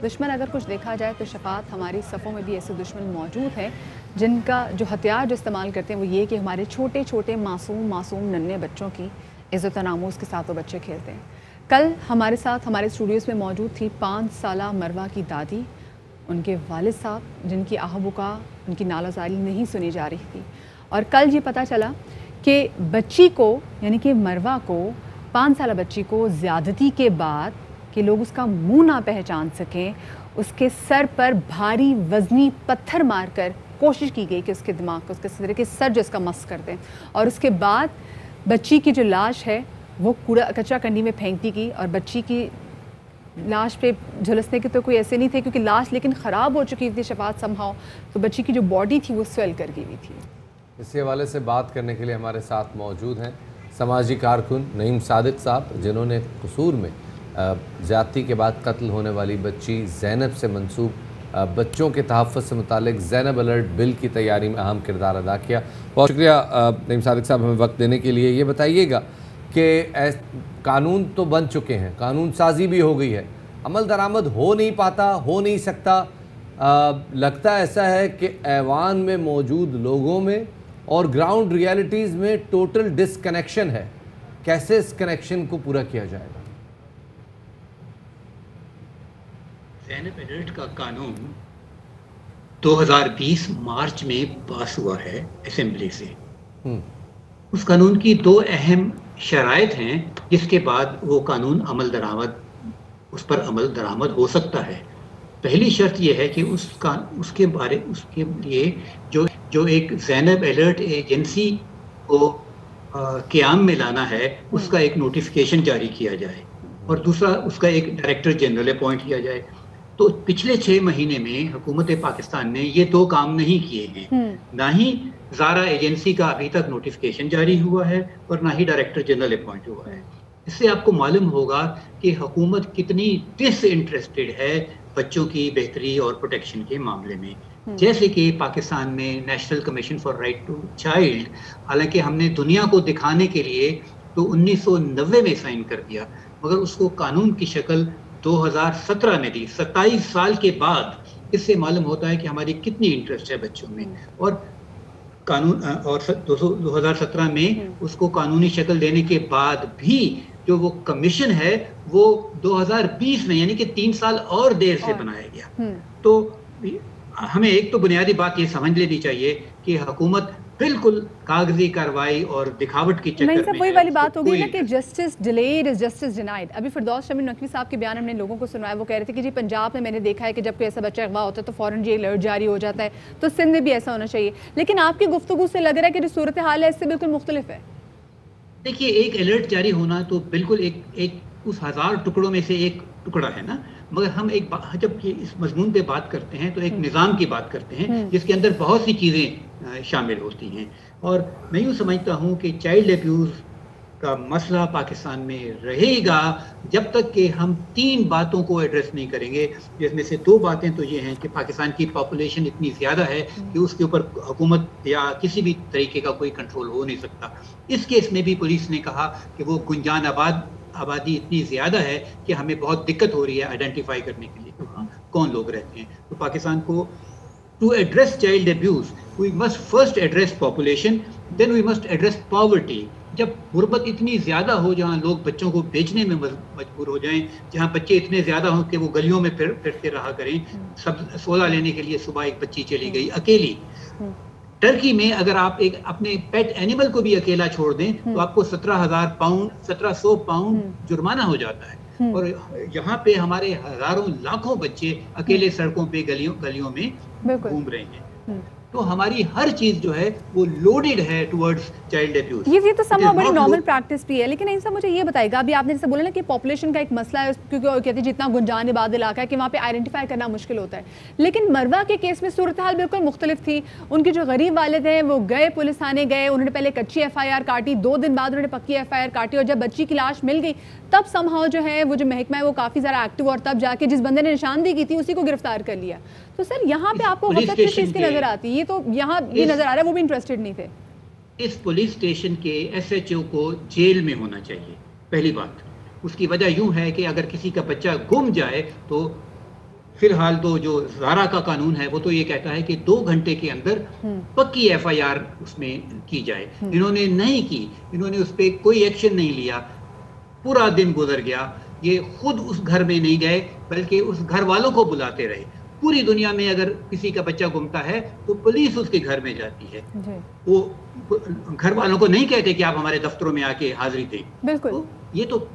दुश्मन अगर कुछ देखा जाए तो शफात हमारी सफ़ों में भी ऐसे दुश्मन मौजूद हैं जिनका जो हथियार जो इस्तेमाल करते हैं वो ये कि हमारे छोटे छोटे मासूम नन्हे बच्चों की इज़्ज़त व नामूस के साथ वो बच्चे खेलते हैं। कल हमारे साथ हमारे स्टूडियोज़ में मौजूद थी 5 साला मरवा की दादी, उनके वालिद साहब जिनकी आहबुका उनकी नालाजारी नहीं सुनी जा रही थी, और कल ये पता चला कि बच्ची को यानी कि मरवा को 5 साला बच्ची को ज़्यादती के बाद कि लोग उसका मुंह ना पहचान सकें, उसके सर पर भारी वज़नी पत्थर मारकर कोशिश की गई कि उसके दिमाग को, उसके सिर के सर जो इसका मस कर दें, और उसके बाद बच्ची की जो लाश है वो कचरा कंडी में फेंक दी गई। और बच्ची की लाश पे झुलसने के तो कोई ऐसे नहीं थे क्योंकि लाश लेकिन ख़राब हो चुकी थी शफात समहाउ, तो बच्ची की जो बॉडी थी वो स्वेल कर गई हुई थी। इसी हवाले से बात करने के लिए हमारे साथ मौजूद हैं समाजी कारकुन नईम सादिक साहब, जिन्होंने कसूर में ज़्यादती के बाद कत्ल होने वाली बच्ची ज़ैनब से मंसूब बच्चों के तहफ़्फ़ुज़ से मुतालिक ज़ैनब अलर्ट बिल की तैयारी में अहम किरदार अदा किया। बहुत शुक्रिया नईम सादिक साहब हमें वक्त देने के लिए। ये बताइएगा कि कानून तो बन चुके हैं, कानून साजी भी हो गई है, अमल दरामद हो नहीं पाता, हो नहीं सकता। लगता ऐसा है कि ऐवान में मौजूद लोगों में और ग्राउंड रियलिटीज़ में टोटल डिसकनेक्शन है। कैसे इस कनेक्शन को पूरा किया जाएगा? ज़ैनब अलर्ट का कानून 2020 मार्च में पास हुआ है असेंबली से। उस कानून की 2 अहम शराइत हैं जिसके बाद वो कानून उस पर अमल दरामद हो सकता है। पहली शर्त यह है कि उसके लिए जो एक ज़ैनब अलर्ट एजेंसी को क़याम में लाना है उसका एक नोटिफिकेशन जारी किया जाए, और दूसरा उसका एक डायरेक्टर जनरल अपॉइंट किया जाए। तो पिछले 6 महीने में हुकूमत पाकिस्तान ने ये 2 काम नहीं किए हैं। ना ही ज़ारा एजेंसी का अभी तक नोटिफिकेशन जारी हुआ है और ना ही डायरेक्टर जनरल अपॉइंट हुआ है। इससे आपको मालूम होगा कि हुकूमत कितनी डिसइंटरेस्टेड है बच्चों की बेहतरी और प्रोटेक्शन के मामले में। जैसे कि पाकिस्तान में national commission for right to child, हालांकि हमने दुनिया को दिखाने के लिए तो 1990 में साइन कर दिया, मगर उसको कानून की शक्ल 2017 में दी, 27 साल के बाद। इससे मालूम होता है कि हमारी कितनी इंटरेस्ट है बच्चों में। और कानून और 2017 में उसको कानूनी शक्ल देने के बाद भी जो वो कमीशन है वो 2020 में यानी कि 3 साल और देर से बनाया गया। तो हमें एक तो बुनियादी बात ये समझ लेनी चाहिए कि हुकूमत बिल्कुल कागजी कार्रवाई और दिखावट की चक्कर में है। वही वाली बात हो गई ना कि justice delayed is justice denied. अभी फिरदौस शमीम नकवी साहब के बयान हमने लोगों को सुनवाया, वो कह रहे थे कि जी पंजाब में मैंने देखा है कि जब कोई ऐसा बच्चा अगवा होता है तो फौरन ये अलर्ट जारी हो जाता है, तो सिंध में भी ऐसा होना चाहिए। लेकिन आपकी गुफ्तगू से लग रहा है कि जो सूरत हाल है इससे बिल्कुल मुख्तलिफ है। देखिए, एक अलर्ट जारी होना तो बिल्कुल एक उस 1000 टुकड़ों में से एक टुकड़ा है ना, मगर हम जब इस मजमून पे बात करते हैं तो एक निज़ाम की बात करते हैं जिसके अंदर बहुत सी चीज़ें शामिल होती हैं। और मैं यूँ समझता हूँ कि चाइल्ड अब्यूज़ का मसला पाकिस्तान में रहेगा जब तक कि हम 3 बातों को एड्रेस नहीं करेंगे, जिसमें से 2 बातें तो ये हैं कि पाकिस्तान की पॉपुलेशन इतनी ज़्यादा है कि उसके ऊपर हुकूमत या किसी भी तरीके का कोई कंट्रोल हो नहीं सकता। इस केस में भी पुलिस ने कहा कि वो गुंजान आबादी इतनी ज़्यादा है कि हमें बहुत दिक्कत हो रही है आइडेंटिफाई करने के लिए कि वहाँ कौन लोग रहते हैं। तो पाकिस्तान को to address child abuse we must first address population, then we must address poverty. जब गुर्बत इतनी ज़्यादा हो, जहाँ लोग बच्चों को बेचने में मजबूर हो जाएं, जहाँ बच्चे इतने ज़्यादा हों कि वो गलियों में फिरते रहा करें, सब सोला लेने के लिए सुबह एक बच्ची चली गई अकेली। टर्की में अगर आप एक अपने पेट एनिमल को भी अकेला छोड़ दें तो आपको 1700 पाउंड जुर्माना हो जाता है। और यहाँ पे हमारे हजारों लाखों बच्चे अकेले सड़कों पे गलियों में घूम रहे हैं। तो हमारी हर चीज जो है वो लोडेड है टुवर्ड्स चाइल्ड अब्यूज। ये तो समहाउ बड़ी नॉर्मल प्रैक्टिस भी है। लेकिन ऐसा मुझे ये बताइएगा, अभी आपने जैसे बोला ना कि पॉपुलेशन का एक मसला है, क्योंकि कहते हैं जितना गुंजान इबाद इलाका है कि वहाँ पे आइडेंटिफाई करना मुश्किल होता है। लेकिन मरवा के केस में सूरत हाल बिल्कुल मुख्तलिफ थी। उनके जो गरीब वालिद हैं वो गए, पुलिस थाने गए, उन्होंने पहले कच्ची FIR काटी, 2 दिन बाद उन्होंने पक्की FIR काटी, और जब बच्ची की लाश मिल गई तब समहाउ जो है वो जो महकमा है वो काफ़ी ज़्यादा एक्टिव, और तब जाके जिस बंदे ने निशानदेही की थी उसी को गिरफ्तार कर लिया। तो सर यहाँ पे आपको वक्त किस चीज़ की नज़र आती है? ये तो यहाँ भी नज़र आ रहा है वो भी इंटरेस्टेड नहीं थे। इस पुलिस स्टेशन के SHO को जेल में होना चाहिए, पहली बात। उसकी वजह यूं है कि अगर किसी का बच्चा गुम जाए तो فی الحال تو جو زارا کا قانون ہے وہ تو یہ کہتا ہے کہ 2 گھنٹے کے اندر پکی ایف آئی آر اس میں کی جائے. انہوں نے نہیں کی, انہوں نے اس پہ کوئی ایکشن نہیں لیا. پورا دن گزر گیا, یہ خود اس گھر میں نہیں گئے بلکہ اس گھر والوں کو بلاتے رہے. پوری دنیا میں اگر کسی کا بچہ گمتا ہے تو پولیس اس کے گھر میں جاتی ہے, وہ گھر والوں کو نہیں کہتے کہ آپ ہمارے دفتروں میں آ کے حاضری دیں. بالکل, یہ تو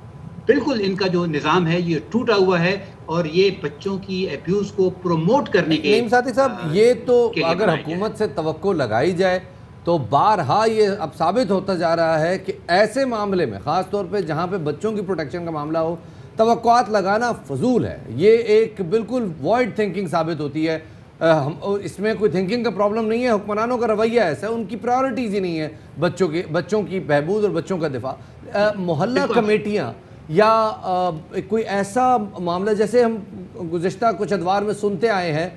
بالکل ان کا جو نظام ہے یہ ٹوٹا ہوا ہے, اور یہ بچوں کی ایبیوز کو پروموٹ کرنے کے نعیم صادق صاحب, یہ تو اگر حکومت سے توقع لگائی جائے تو بارہا یہ اب ثابت ہوتا جا رہا ہے کہ ایسے معاملے میں, خاص طور پہ جہاں پہ بچوں کی پروٹیکشن کا معاملہ ہو, توقعات لگانا فضول ہے. یہ ایک بالکل وائڈ تھنکنگ ثابت ہوتی ہے. اس میں کوئی تھنکنگ کا پرابلم نہیں ہے, حکمرانوں کا رویہ ایسا ہے, ان کی پرائیورٹیز ہی نہیں ہے بچوں کی بہبود اور بچوں کا دفاع. محلہ کمیٹیاں یا کوئی ایسا معاملہ جیسے ہم گزشتہ کچھ ادوار میں سنتے آئے ہیں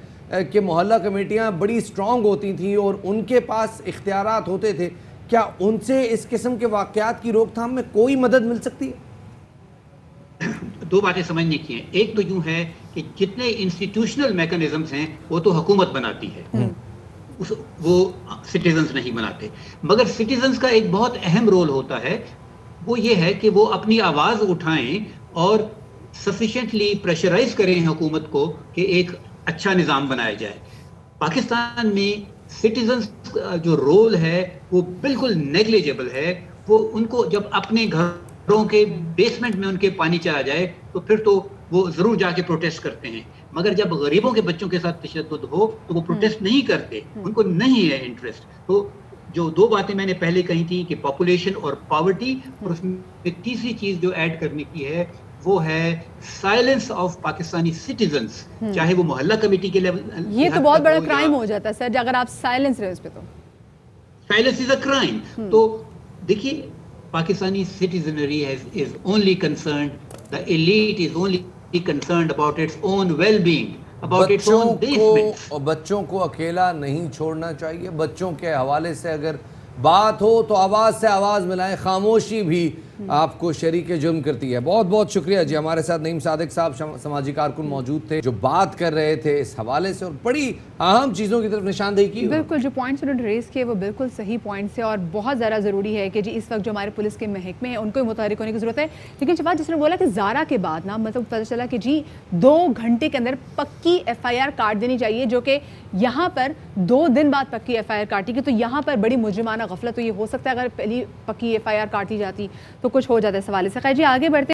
کہ محلہ کمیٹیاں بڑی سٹرونگ ہوتی تھیں اور ان کے پاس اختیارات ہوتے تھے, کیا ان سے اس قسم کے واقعات کی روک تھام میں کوئی مدد مل سکتی ہے؟ 2 باتیں سمجھنے کی ہیں. ایک تو یوں ہے کہ جتنے انسٹیٹیوشنل میکنزمز ہیں وہ تو حکومت بناتی ہے, وہ سٹیزنز نہیں بناتے. مگر سٹیزنز کا ایک بہت اہم رول ہوتا ہے, وہ یہ ہے کہ وہ اپنی آواز اٹھائیں اور سفیشینٹلی پریشرائز کریں حکومت کو کہ ایک اچھا نظام بنایا جائے. پاکستان میں سٹیزنز کا جو رول ہے وہ بالکل نیگلیجیبل ہے. وہ ان کو جب اپنے گھروں کے بیسمنٹ میں ان کے پانی چلا جائے تو پھر تو وہ ضرور جا کے پروٹیسٹ کرتے ہیں, مگر جب غریبوں کے بچوں کے ساتھ تشدد ہو تو وہ پروٹیسٹ نہیں کرتے, ان کو نہیں ہے انٹرسٹ. تو جو 2 باتیں میں نے پہلے کہی تھی کہ پاپولیشن اور پاورٹی, اور اس میں تیسری چیز جو ایڈ کرنے کی ہے وہ ہے سائلنس آف پاکستانی سٹیزنز, چاہے وہ محلہ کمیٹی کے لیول. یہ تو بہت بڑا کرائم ہو جاتا ہے سر اگر آپ سائلنس رہے اس پہ, تو سائلنس از اے کرائم. تو دیکھیے Pakistani سٹیزنری is only concerned, the elite is only concerned about its own well-being, about its own basements. بچوں کو اکیلا نہیں چھوڑنا چاہیے. بچوں کے حوالے سے اگر بات ہو تو آواز سے آواز ملائیں, خاموشی بھی آپ کو شریک جرم کرتی ہے. بہت بہت شکریہ جی. ہمارے ساتھ نعیم صادق صاحب سماجی کارکن موجود تھے جو بات کر رہے تھے اس حوالے سے اور بڑی اہم چیزوں کی طرف نشاندہی کی. بالکل, جو پوائنٹس انہوں نے ریز کیے وہ بالکل صحیح پوائنٹس ہیں, اور بہت زیادہ ضروری ہے کہ جی اس وقت جو ہمارے پولیس کے محکمے ہیں ان کو متحرک ہونے کی ضرورت ہے. لیکن شفاعت جس نے بولا کہ زارا کے بعد نا مطلب پتہ چلا کہ جی 2 گھنٹے کے اندر پکی ایف آئی آر کاٹ دینی چاہیے, جو کہ یہاں پر 2 دن بعد پکی ایف آئی آر کاٹی گی, تو یہاں پر بڑی مجرمانہ غفلت تو یہ ہو سکتا ہے. اگر پہلی پکی ایف آئی آر کاٹی جاتی تو کچھ ہو جاتا ہے اس حوالے سے. خیر جی, آگے بڑھتے